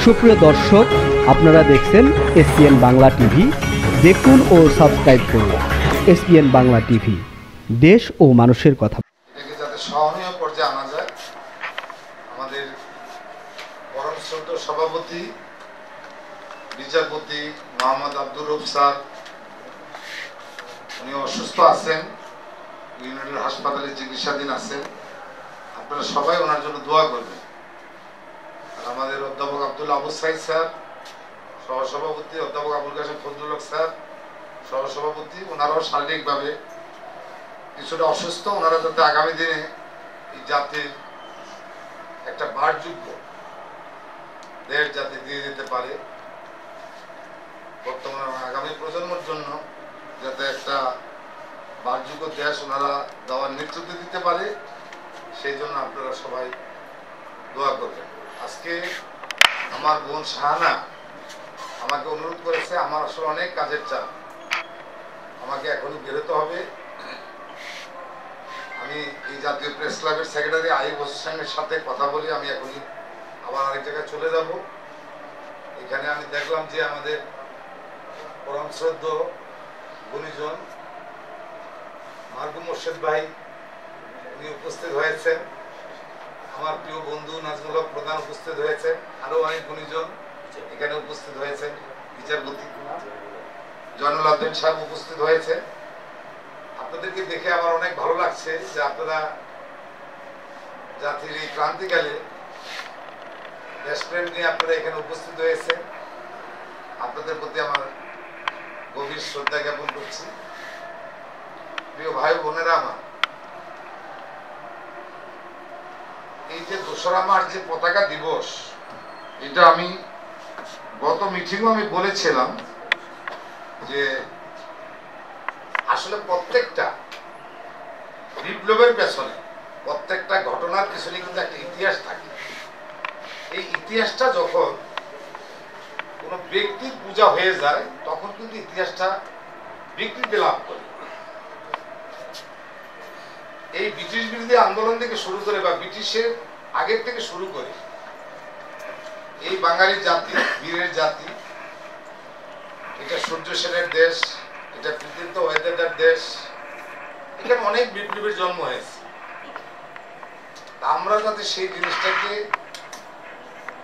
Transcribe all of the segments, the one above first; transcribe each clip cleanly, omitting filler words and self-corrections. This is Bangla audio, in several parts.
সুপ্রিয় দর্শক, আপনারা দেখছেন এসপিএন বাংলা টিভি। দেখুন ও সাবস্ক্রাইব করুন এসপিএন বাংলা টিভি, দেশ ও মানুষের কথা। এটাকে যাতে সহনীয় পর্যায়ে আনা যায়, আমাদের পরম শ্রদ্ধেয় সভাপতি বিচারপতি মোহাম্মদ আব্দুর রউফ স্যার, উনি অসুস্থ আছেন, ইউনাইটেড হাসপাতালে চিকিৎসাধীন আছেন। আপনারা সবাই ওনার জন্য দোয়া করবেন। আর আমাদের অধ্যাপক আব্দুল আবু সাইদ স্যার সহসভাপতি, অধ্যাপক আবুল কাসেম ফজলুল হক স্যার সহসভাপতি, ওনারাও শারীরিকভাবে কিছুটা অসুস্থ। ওনারা যাতে আগামী দিনে এই জাতির একটা বারযোগ্য দেশ যাতে দিয়ে দিতে পারে, বর্তমান আগামী প্রজন্মের জন্য যাতে একটা বারযোগ্য দেশ ওনারা দেওয়ার নেতৃত্ব দিতে পারে, সেই জন্য আপনারা সবাই দোয়া করবেন। আজকে আমার বোন শাহানা আমাকে অনুরোধ করেছে, আমার আসলে অনেক কাজের চাপ, আমাকে এখনই বেরোতে হবে। আমি এই জাতীয় প্রেস ক্লাবের সেক্রেটারি আইব হোসেনের সাথে কথা বলি, আমি এখনই আবার আরেক জায়গায় চলে যাব। এখানে আমি দেখলাম যে আমাদের পরম শ্রদ্ধেয় গুণীজন মারুফ মোর্শেদ ভাই উনি উপস্থিত হয়েছেন, আমার প্রিয় বন্ধু নাজমুল হক প্রধান উপস্থিত হয়েছেন, আরো অনেক গুণীজন এখানে উপস্থিত হয়েছেন, বিচারপতি জয়নুল আবেদিন সাহেব উপস্থিত হয়েছে। আপনাদেরকে দেখে আমার অনেক ভালো লাগছে যে আপনারা জাতির এই ক্রান্তিকালে দেশপ্রেম নিয়ে আপনারা এখানে উপস্থিত হয়েছে। আপনাদের প্রতি আমার গভীর শ্রদ্ধা জ্ঞাপন করছি। প্রিয় ভাই বোনেরা আমার, এই যে ২রা মার্চ যে পতাকা দিবস, এটা আমি গত মিটিংও আমি বলেছিলাম যে আসলে প্রত্যেকটা বিপ্লবের পেছনে, প্রত্যেকটা ঘটনার পেছনে কিন্তু একটা ইতিহাস থাকে। এই ইতিহাসটা যখন কোন ব্যক্তির পূজা হয়ে যায়, তখন কিন্তু ইতিহাসটা বিকৃতি লাভ করে। এই ব্রিটিশ বিরোধী আন্দোলন থেকে শুরু করে বা ব্রিটিশের আগের থেকে শুরু করে এই বাঙালি জাতি, বীরের জাতি, এটা সূর্য সেনের দেশ, এটা কৃতিত্ব ওয়েদার দেশ, এখানে অনেক বিপ্লবীর জন্ম হয়েছে। আমরা যাতে সেই জিনিসটাকে,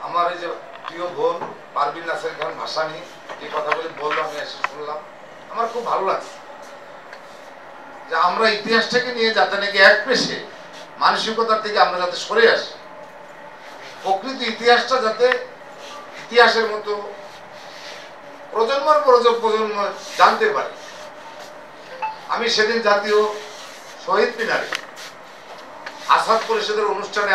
আমার এই যে প্রিয় বোন পারভিন নাসের খান ভাসানী যে কথাগুলি বললো, আমি এসে শুনলাম, আমার খুব ভালো লাগছে যে আমরা ইতিহাসটাকে নিয়ে যাতে নাকি এক পেশে মানসিকতার থেকে আমরা যাতে সরে আসি, প্রকৃত ইতিহাসটা যাতে ইতিহাসের মতো প্রজন্মের পর প্রজন্ম জানতে পারে। আমি সেদিন জাতীয় শহীদ মিনারে আসাদ পরিষদের অনুষ্ঠানে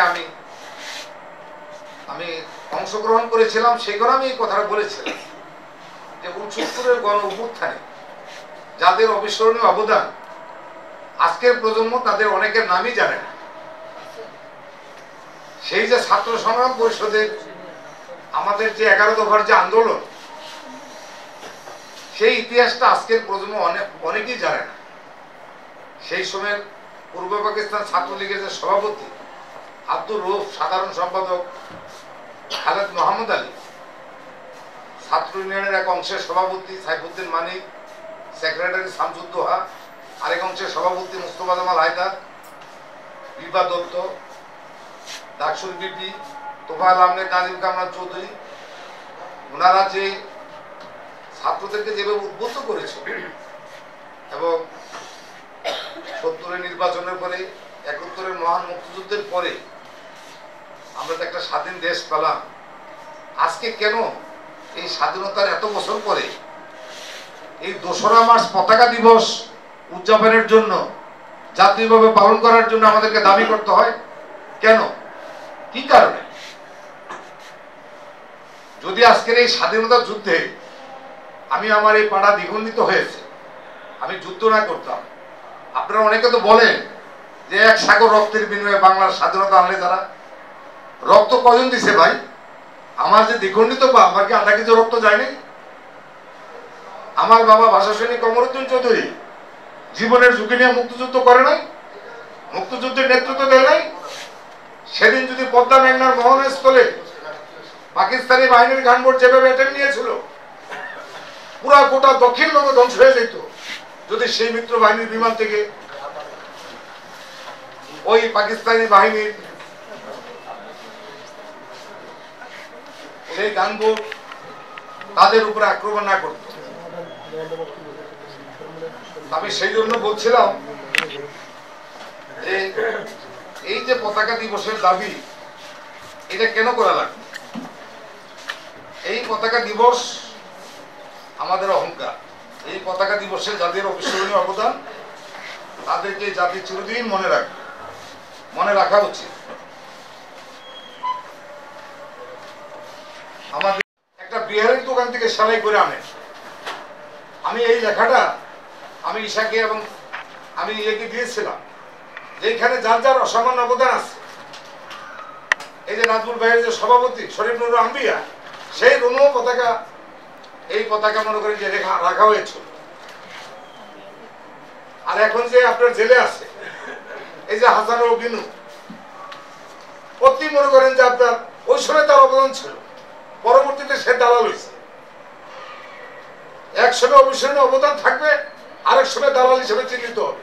আমি অংশগ্রহণ করেছিলাম। সেখানে আমি এই কথাটা বলেছিলাম যে ৭৯-এর গণ অভ্যুত্থানে যাদের অবিস্মরণীয় অবদান, আজকের প্রজন্ম তাদের অনেকের নামই জানে না। সেই যে ছাত্র সংগ্রাম পরিষদের আমাদের যে ১১ দফার যে আন্দোলন, সেই ইতিহাসটা আজকের প্রজন্ম অনেকেই জানে না। সেই সময় পূর্ব পাকিস্তান ছাত্রলীগের যে সভাপতি আব্দুর রউফ, সাধারণ সম্পাদক খালেদ মোহাম্মদ আলী, ছাত্র ইউনিয়নের এক অংশের সভাপতি সাইফুদ্দিন মানিক, সেক্রেটারি শামসুদ্দোহা, আরেক অংশের সভাপতি মুস্তফা জামাল হায়দার, বিভা দত্ত, ডাকসুর বিপি তোফায়েল আহমেদ, নাজিম কামরান চৌধুরী, ওনারা যে ছাত্রদেরকে যেভাবে উদ্বুদ্ধ করেছে এবং ৭০-এর নির্বাচনের পরে, ৭১-এর মহান মুক্তিযুদ্ধের পরে আমরা তো একটা স্বাধীন দেশ পেলাম। আজকে কেন এই স্বাধীনতার এত বছর পরে এই ২রা মার্চ পতাকা দিবস উদযাপনের জন্য, জাতীয়ভাবে পালন করার জন্য আমাদেরকে দাবি করতে হয়? কেন, কি কারণে? যদি আজকের এই স্বাধীনতা যুদ্ধে আমি, আমার এই পাড়া দ্বিখণ্ডিত হয়েছে, আমি যুদ্ধ না করতাম, আপনারা অনেকে তো বলেন যে ১ সাগর রক্তের বিনিময়ে বাংলার স্বাধীনতা আনলে তারা, রক্ত কজন দিছে ভাই? আমার যে দ্বিখণ্ডিত পা, আমার কি আধা কেজি রক্ত যায়নি? আমার বাবা ভাষা সৈনিক কমরুদ্দিন চৌধুরী জীবনের ঝুঁকি নিয়ে মুক্তিযুদ্ধ করে নাই? মুক্তিযুদ্ধের নেতৃত্ব দেয় নাই? সেদিন যদি পদ্মা মেঘনার মোহনস্থলে পাকিস্তানি বাহিনীর গানবোট যেভাবে অ্যাটেম্প নিয়েছিল, পুরা গোটা দক্ষিণবঙ্গ ধ্বংস হয়ে যেত যদি সেই মিত্র বাহিনীর বিমান থেকে ওই পাকিস্তানি বাহিনীর সেই গানবোট তাদের উপরে আক্রমণ না করত। আমি সেই জন্য বলছিলাম যে এই যে পতাকা দিবসের দাবি, এটা কেন করা লাগবে? এই পতাকা দিবস আমাদের অহংকার। এই পতাকা দিবসে যাদের অবিস্মরণীয় অবদান, তাদেরকে জাতি চিরদিন মনে রাখবে, মনে রাখা উচিত। আমাদের একটা বিহারের দোকান থেকে সেলাই করে আনে। আমি এই লেখাটা আমি ঈশাকে এবং আমি ইয়েকে দিয়েছিলাম, যেখানে যার যার অসামান্য অবদান আছে। এই যে নাজমুল ভাইয়ের যে সভাপতি শরীফ নুর আম্বিয়া, সেই রুমও পতাকা, এই পতাকা মনে করেন যে রাখা হয়েছিল। আর এখন যে আপনার জেলে আছে এই যে হাসান ও বিনু, প্রতি মনে করেন যে আপনার ওই সময় তার অবদান ছিল, পরবর্তীতে সে দালাল হয়েছে। এক সময় অবিস্মরণীয় অবদান থাকবে, আরেক সময় দালাল হিসেবে চিহ্নিত হবে।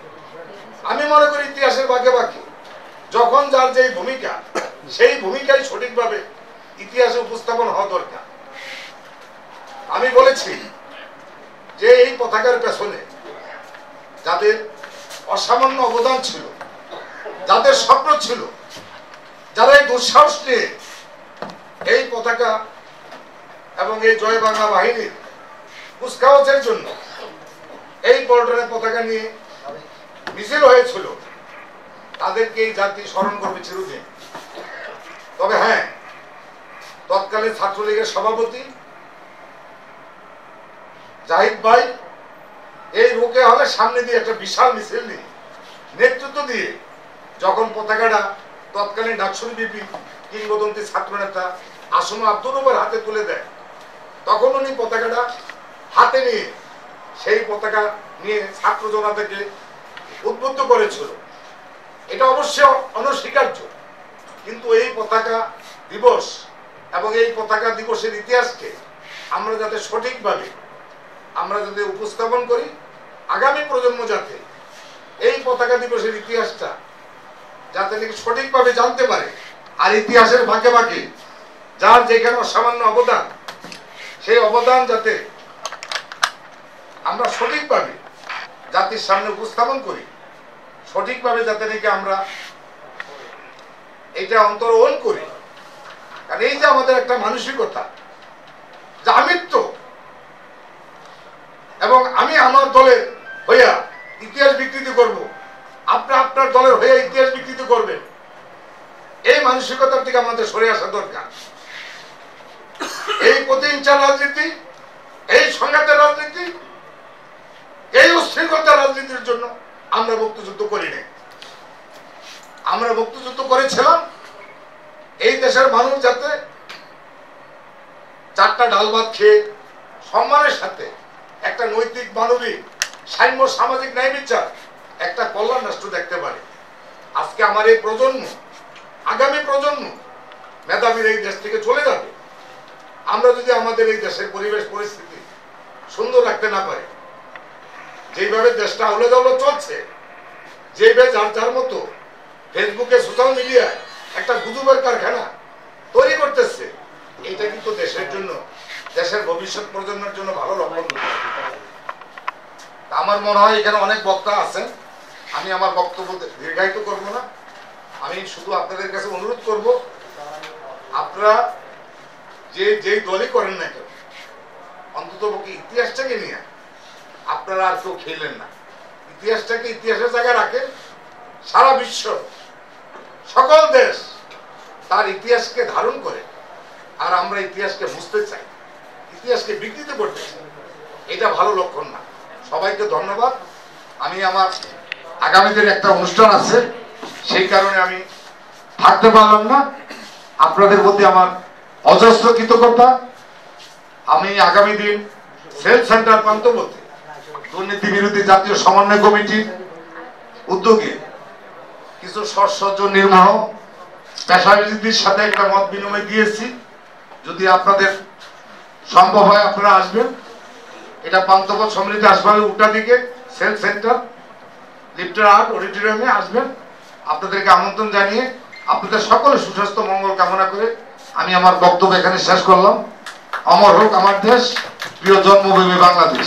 আমি মনে করি ইতিহাসের বাঁকে বাঁকে যখন যার যেই ভূমিকা, সেই ভূমিকাই সঠিকভাবে ইতিহাসে উপস্থাপন হওয়া দরকার। আমি বলেছি যে এই পতাকার পেছনে যাদের অসামান্য অবদান ছিল, যাদের স্বপ্ন ছিল, যারা এই দুঃসাহস নিয়ে এই পতাকা এবং এই জয় বাংলা বাহিনীর কুচকাওয়াজের জন্য এই পল্টনের পতাকা নিয়ে মিছিল হয়েছিল, তাদেরকে এই জাতি স্মরণ করবে চিরদিন। তবে হ্যাঁ, তৎকালীন ছাত্রলীগের সভাপতি জাহিদ ভাই এই রোকে হলে সামনে দিয়ে একটা বিশাল মিছিল নিয়ে নেতৃত্ব দিয়ে যখন পতাকাটা তৎকালীন ডাকসুর বিপি কিংবদন্তি ছাত্র নেতা আসম আব্দুর রবের হাতে তুলে দেয়, তখন উনি পতাকাটা হাতে নিয়ে সেই পতাকা নিয়ে ছাত্র জনতাকে উদ্বুদ্ধ করেছিল। এটা অবশ্যই অনস্বীকার্য, কিন্তু এই পতাকা দিবস এবং এই পতাকা দিবসের ইতিহাসকে আমরা যাতে সঠিকভাবে আমরা যাতে উপস্থাপন করি, আগামী প্রজন্ম যাতে এই পতাকা দিবসের ইতিহাসটা যাতে সঠিকভাবে জানতে পারে, আর ইতিহাসের বাঁকে বাঁকে যার যেখানে অসামান্য অবদান, সেই অবদান যাতে আমরা সঠিকভাবে জাতির সামনে উপস্থাপন করি, সঠিকভাবে যাতে নাকি আমরা এটা অন্তরোহন করি। কারণ এই যে আমাদের একটা মানসিকতা যে আমিত্ব এবং আমি আমার দলের হইয়া ইতিহাস বিকৃতি করব, আপনার আপনার দলের হইয়া ইতিহাস বিকৃতি করবেন, এই মানসিকতার থেকে আমাদের সরে আসা দরকার। এই প্রতিহিংসার রাজনীতি, এই সংঘাতের রাজনীতি, এই উশৃঙ্খলতার রাজনীতির জন্য আমরা মুক্তিযুদ্ধ করি নাই। আমরা মুক্তিযুদ্ধ করেছিলাম এই দেশের মানুষ যাতে চারটা ডাল ভাত খেয়ে সম্মানের সাথে একটা নৈতিক, মানবিক, সাম্য, সামাজিক ন্যায় বিচার, একটা কল্যাণ রাষ্ট্র দেখতে পারে। আজকে আমার এই প্রজন্ম, আগামী প্রজন্ম মেধাবীর এই দেশ থেকে চলে যাবে আমরা যদি আমাদের এই দেশের পরিবেশ পরিস্থিতি সুন্দর রাখতে না পারি। যেভাবে দেশটা আউলে দাউলে চলছে, যেভাবে যার যার মতো ফেসবুকে, সোশ্যাল মিডিয়ায় একটা গুজবের কারখানা তৈরি করতেছে, এটা কিন্তু দেশের জন্য, দেশের ভবিষ্যৎ প্রজন্মের জন্য ভালো লক্ষণ নয়। আমার মনে হয় এখানে অনেক বক্তা আছেন, আমি আমার বক্তব্য দীর্ঘায়িত করব না। আমি শুধু আপনাদের কাছে অনুরোধ করব, আপনারা যেই দলই করেন না কেন, অন্তত পক্ষে ইতিহাসটাকে নিয়ে আপনারা আর কেউ খেলেন না। ইতিহাসটাকে ইতিহাসের জায়গায় রাখেন। সারা বিশ্ব, সকল দেশ তার ইতিহাসকে ধারণ করে, আর আমরা ইতিহাসকে বুঝতে চাই, ইতিহাসকে বিকৃত করতে চাই। এটা ভালো লক্ষণ না। সবাইকে ধন্যবাদ। আমি আমার আগামী দিনে একটা অনুষ্ঠান আছে, সেই কারণে আমি থাকতে পারলাম না। আপনাদের প্রতি আমার অজস্র কৃতজ্ঞতা। আমি আগামী দিন সেল সেন্টার পান্তবতে দুর্নীতি বিরোধী জাতীয় সমন্বয় কমিটির উদ্যোগে কিছু সৎসজ্জ নির্মোহ পেশাজীবীদের সাথে একটা মত বিনিময় দিয়েছি। যদি আপনাদের সম্ভব হয় আপনারা আসবেন। এটা পান্থপথ সমৃদ্ধি হাসপাতালের উল্টা দিকে সেল সেন্টার, লিফটের 8 অডিটোরিয়ামে আসবেন। আপনাদেরকে আমন্ত্রণ জানিয়ে আপনাদের সকলের সুস্বাস্থ্য মঙ্গল কামনা করে আমি আমার বক্তব্য এখানে শেষ করলাম। অমর হোক আমার দেশ, প্রিয় জন্মভূমি বাংলাদেশ।